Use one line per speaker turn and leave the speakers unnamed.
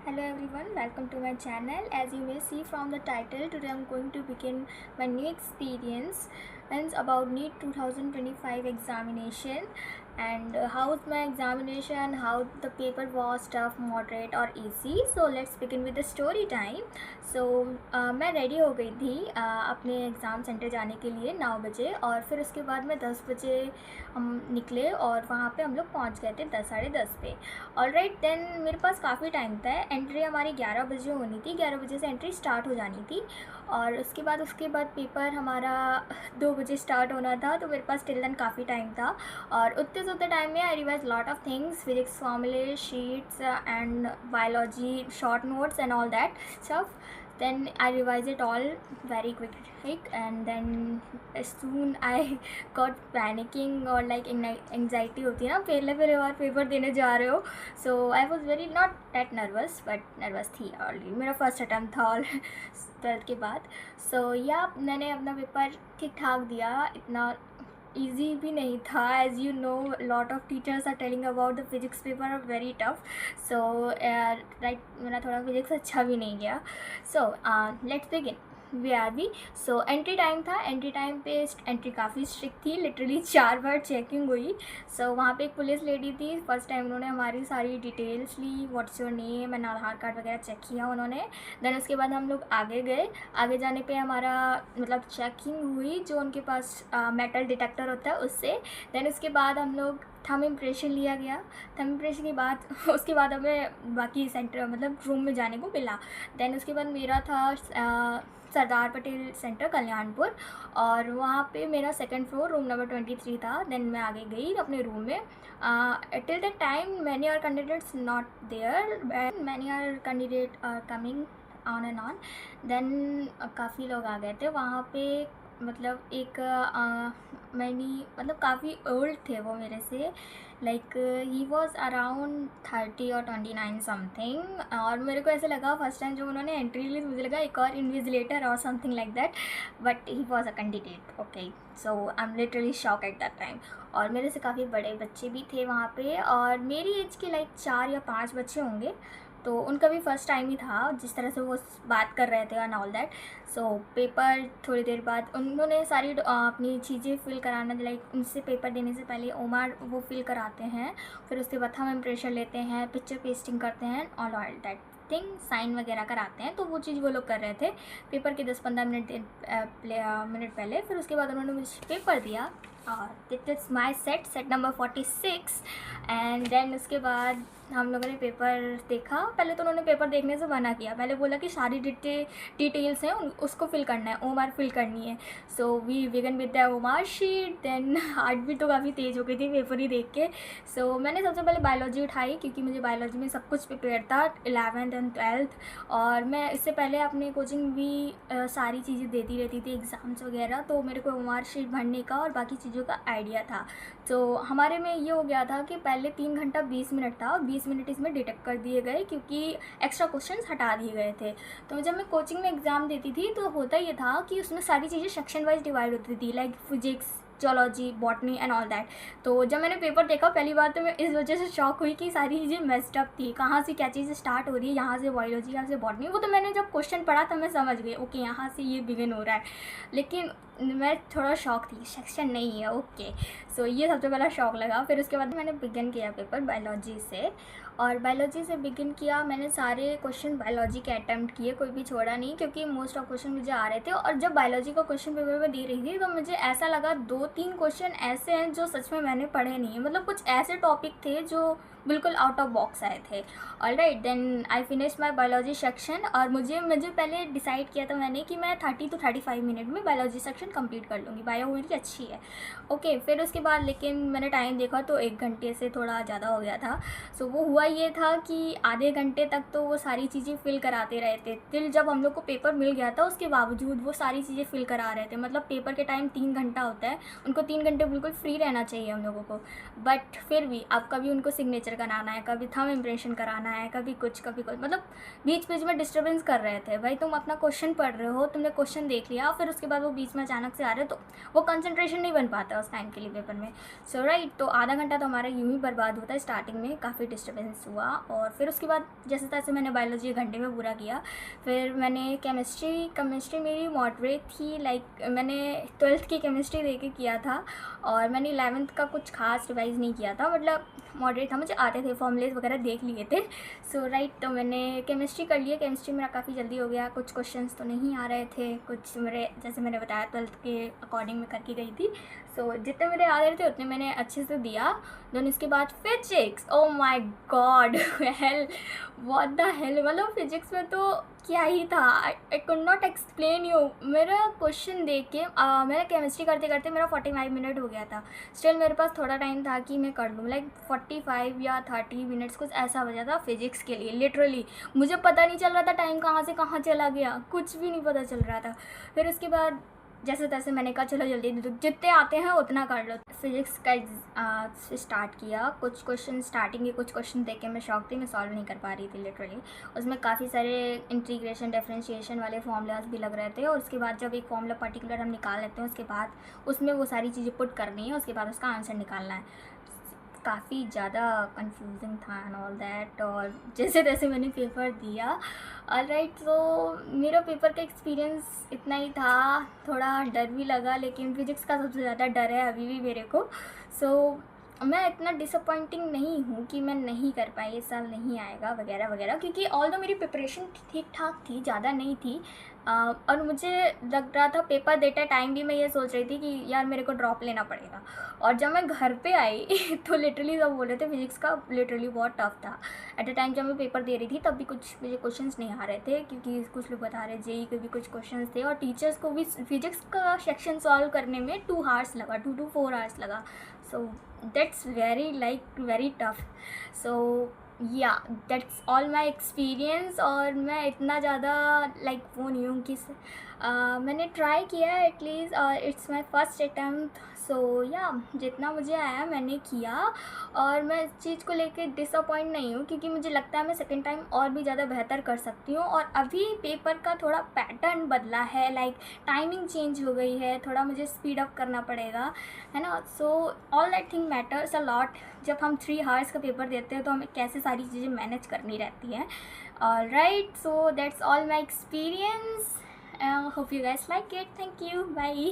Hello everyone, welcome to my channel. As you may see from the title, today I'm going to begin my new experience and about NEET 2025 examination and how's my examination, how the paper was, tough, moderate or easy. So let's begin with the story time. So मैं ready हो गई थी अपने exam centre जाने के लिए 9 बजे और फिर उसके बाद में 10 बजे हम निकले और वहाँ पे हम लोग पहुँच गए थे 10 साढ़े 10 पे। ऑलराइट देन मेरे पास काफ़ी टाइम था। एंट्री हमारी 11 बजे होनी थी, 11 बजे से एंट्री स्टार्ट हो जानी थी और उसके बाद पेपर हमारा 2 बजे स्टार्ट होना था, तो मेरे पास टिल देन काफ़ी टाइम था। और उतने से उतने टाइम में I revise lot of things, physics फॉर्मूले sheets and biology short notes and all that stuff. Then I revised it all very quick and then soon I got panicking or like anxiety होती है ना, पहले बार paper देने जा रहे हो. So I was very not that nervous but nervous थी already. मेरा फर्स्ट अटैम्प्ट था और 12th के बाद. So yeah, मैंने अपना पेपर ठीक ठाक दिया. इतना ईजी भी नहीं था. As you know, lot of teachers are telling about the physics paper are very tough. So right, मेरा थोड़ा फिजिक्स अच्छा भी नहीं गया. So let's begin. We are be. So entry time था. एंट्री टाइम पे एंट्री काफ़ी स्ट्रिक्ट थी. लिटरली 4 बार चेकिंग हुई. सो वहाँ पे एक पुलिस लेडी थी. फर्स्ट टाइम उन्होंने हमारी सारी डिटेल्स ली, what's your name and Aadhaar card वगैरह चेक किया उन्होंने. देन उसके बाद हम लोग आगे गए. आगे जाने पे हमारा मतलब चेकिंग हुई जो उनके पास मेटल डिटेक्टर होता है उससे. देन उसके बाद हम लोग थंब इम्प्रेशन लिया गया. थंब इम्प्रेशन के बाद उसके बाद हमें बाकी सेंटर मतलब रूम में जाने को मिला. देन उसके बाद मेरा था सरदार पटेल सेंटर कल्याणपुर और वहाँ पे मेरा सेकंड फ्लोर रूम नंबर 23 था. देन मैं आगे गई अपने रूम में. Till the time many are candidates not there, many are candidate are coming on and on. Then काफ़ी लोग आ गए थे वहाँ पे. मतलब एक मैनी मतलब काफ़ी ओल्ड थे वो मेरे से. लाइक ही वॉज अराउंड 30 और 29 समथिंग. और मेरे को ऐसे लगा फर्स्ट टाइम जब उन्होंने एंट्री ली तो मुझे लगा एक और इन्विजिलेटर और something like that, but he was a candidate. Okay, so I am literally shock at that time. और मेरे से काफ़ी बड़े बच्चे भी थे वहाँ पे और मेरी एज के लाइक 4 या 5 बच्चे होंगे. तो उनका भी फर्स्ट टाइम ही था जिस तरह से वो बात कर रहे थे and all that. So paper थोड़ी देर बाद उन्होंने सारी अपनी चीज़ें फिल कराना, लाइक उनसे पेपर देने से पहले ओमार वो फिल कराते हैं. फिर उसके बाद हम इम्प्रेशन लेते हैं, पिक्चर पेस्टिंग करते हैं ऑल दैट थिंग, साइन वगैरह कराते हैं. तो वो चीज़ वो लोग कर रहे थे पेपर के 10-15 मिनट पहले. फिर उसके बाद उन्होंने मुझे पेपर दिया और this is my set number 46. And then उसके बाद हम लोगों ने पेपर देखा. पहले तो उन्होंने पेपर देखने से मना किया. पहले बोला कि सारी डिटेल्स हैं उसको फिल करना है, ओमार फिल करनी है. So we began with the OMR sheet. Then heart भी तो काफ़ी तेज़ हो गई थी पेपर ही देख के. सो मैंने सबसे पहले बायोलॉजी उठाई क्योंकि मुझे बायोलॉजी में सब कुछ प्रिपेयर था 11th एंड 12th. और मैं इससे पहले अपनी कोचिंग भी सारी चीज़ें देती रहती थी, एग्ज़ाम्स वगैरह. तो मेरे को ओमार शीट भरने का और बाकी चीज़ों का आइडिया था. तो हमारे में ये हो गया था कि पहले 3 घंटा 20 मिनट था और 20 मिनट इसमें डिटेक्ट कर दिए गए क्योंकि एक्स्ट्रा क्वेश्चंस हटा दिए गए थे. तो जब मैं कोचिंग में एग्ज़ाम देती थी तो होता ये था कि उसमें सारी चीज़ें सेक्शन वाइज डिवाइड होती थी, like physics, zoology, botany and all that. तो जब मैंने पेपर देखा पहली बार तो मैं इस वजह से शॉक हुई कि सारी चीज़ें मेस्ड अप थी. कहाँ से क्या चीज़ें स्टार्ट हो रही है, यहाँ से बायोलॉजी, यहाँ से बॉटनी. वो तो मैंने जब क्वेश्चन पढ़ा तब मैं समझ गई ओके यहाँ से ये बिगिन हो रहा है. लेकिन मैं थोड़ा शॉक थी, सेक्शन नहीं है. ओके, सो ये सबसे पहला शॉक लगा. फिर उसके बाद मैंने बिगिन किया पेपर बायोलॉजी से. और बायोलॉजी से बिगिन किया. मैंने सारे क्वेश्चन बायोलॉजी के अटैम्प्ट किए, कोई भी छोड़ा नहीं क्योंकि मोस्ट ऑफ क्वेश्चन मुझे आ रहे थे. और जब बायोलॉजी का क्वेश्चन पेपर में दे रही थी तो मुझे ऐसा लगा 2-3 क्वेश्चन ऐसे हैं जो सच में मैंने पढ़े नहीं है. मतलब कुछ ऐसे टॉपिक थे जो बिल्कुल आउट ऑफ बॉक्स आए थे. Alright, then I finish my biology section. और मुझे पहले डिसाइड किया था मैंने कि मैं 30 to 35 मिनट में बायोलॉजी सेक्शन कंप्लीट कर लूँगी. बायो मेरी अच्छी है. ओके, फिर उसके बाद लेकिन मैंने टाइम देखा तो 1 घंटे से थोड़ा ज़्यादा हो गया था. सो वो हुआ ये था कि आधे घंटे तक तो वो सारी चीज़ें फिल कराते रहे थे. फिर जब हम लोग को पेपर मिल गया था उसके बावजूद वो सारी चीज़ें फिल करा रहे थे. मतलब पेपर के टाइम 3 घंटा होता है, उनको 3 घंटे बिल्कुल फ्री रहना चाहिए हम लोगों को. बट फिर भी आप कभी उनको सिग्नेचर कराना है, कभी थंब इम्प्रेशन कराना है, कभी कुछ मतलब बीच बीच में डिस्टर्बेंस कर रहे थे। भाई तुम अपना क्वेश्चन पढ़ रहे हो, तुमने क्वेश्चन देख लिया, फिर उसके बाद वो बीच में अचानक से आ रहे, तो वो कंसंट्रेशन नहीं बन पाता उस टाइम के लिए पेपर में। सो राइट, तो आधा घंटा तो हमारा यूँ ही बर्बाद होता है। स्टार्टिंग में काफ़ी डिस्टर्बेंस हुआ, और फिर उसके बाद जैसे तैसे मैंने बायोलॉजी घंटे में पूरा किया। फिर मैंने केमिस्ट्री मेरी मॉडरेट थी, लाइक मैंने 12th की केमिस्ट्री दे के किया था, और मैंने 11th का कुछ खास रिवाइज़ नहीं किया था, मतलब मॉडरेट था, मुझे आते थे, फॉर्मूलेज वगैरह देख लिए थे। सो राइट, तो मैंने केमिस्ट्री कर लिया। केमिस्ट्री मेरा काफ़ी जल्दी हो गया, कुछ क्वेश्चंस तो नहीं आ रहे थे, कुछ मेरे जैसे मैंने बताया 12th के अकॉर्डिंग मैं करके गई थी। सो जितने मेरे आ रहे थे उतने मैंने अच्छे से दिया। देन इसके बाद physics, oh my God, hello, what the hell, मतलब फिजिक्स में तो क्या ही था, I could not explain you. मेरा क्वेश्चन देख के मैंने केमिस्ट्री करते करते मेरा 45 मिनट हो गया था। स्टिल मेरे पास थोड़ा टाइम था कि मैं कर लूँ, लाइक 45 या 30 मिनट्स कुछ ऐसा बचा था फिजिक्स के लिए। लिटरली मुझे पता नहीं चल रहा था टाइम कहाँ से कहाँ चला गया, कुछ भी नहीं पता चल रहा था। फिर उसके बाद जैसे तैसे मैंने कहा चलो जल्दी जितने आते हैं उतना कर लो। फिजिक्स का स्टार्ट किया। कुछ क्वेश्चन स्टार्टिंग के कुछ क्वेश्चन देख के मैं शॉक थी, मैं सॉल्व नहीं कर पा रही थी लिटरली। उसमें काफ़ी सारे इंटीग्रेशन डिफरेंशिएशन वाले फॉर्मूलाज भी लग रहे थे, और उसके बाद जब एक फॉर्मूला पर्टिकुलर हम निकाल लेते हैं उसके बाद उसमें वो सारी चीज़ें पुट करनी है, उसके बाद उसका आंसर निकालना है। काफ़ी ज़्यादा कंफ्यूजिंग था एंड ऑल दैट, और जैसे तैसे मैंने पेपर दिया। ऑलराइट, तो मेरा पेपर का एक्सपीरियंस इतना ही था। थोड़ा डर भी लगा, लेकिन फिजिक्स का सबसे ज़्यादा डर है अभी भी मेरे को। सो मैं इतना डिसअपॉइंटिंग नहीं हूँ कि मैं नहीं कर पाई, इस साल नहीं आएगा वगैरह वगैरह, क्योंकि ऑल्दो मेरी प्रिपरेशन ठीक ठाक थी, ज़्यादा नहीं थी। और मुझे लग रहा था पेपर देते टाइम भी मैं ये सोच रही थी कि यार मेरे को ड्रॉप लेना पड़ेगा। और जब मैं घर पे आई तो लिटरली सब बोल रहे थे फिजिक्स का लिटरली बहुत टफ था। एट अ टाइम जब मैं पेपर दे रही थी तब भी कुछ मुझे क्वेश्चंस नहीं आ रहे थे, क्योंकि कुछ लोग बता रहे जेई के भी कुछ क्वेश्चंस थे, और टीचर्स को भी फिजिक्स का सेक्शन सॉल्व करने में 2 आवर्स लगा, 2 to 4 आवर्स लगा। So that's very tough. So yeah that's all my experience. और मैं इतना ज़्यादा लाइक वो नहीं हूँ कि मैंने ट्राई किया एटलीस्ट, और इट्स माई फर्स्ट अटैम्प्ट। सो या जितना मुझे आया मैंने किया, और मैं इस चीज़ को लेकर डिसअपॉइंट नहीं हूँ, क्योंकि मुझे लगता है मैं सेकेंड टाइम और भी ज़्यादा बेहतर कर सकती हूँ। और अभी पेपर का थोड़ा पैटर्न बदला है, लाइक टाइमिंग चेंज हो गई है, थोड़ा मुझे स्पीड अप करना पड़ेगा, है ना। So all that thing matters a lot. जब हम 3 आवर्स का पेपर देते हैं तो हमें कैसे सारी चीज़ें मैनेज करनी रहती हैं। Alright, so that's all my experience. Hope you guys like it. Thank you. Bye.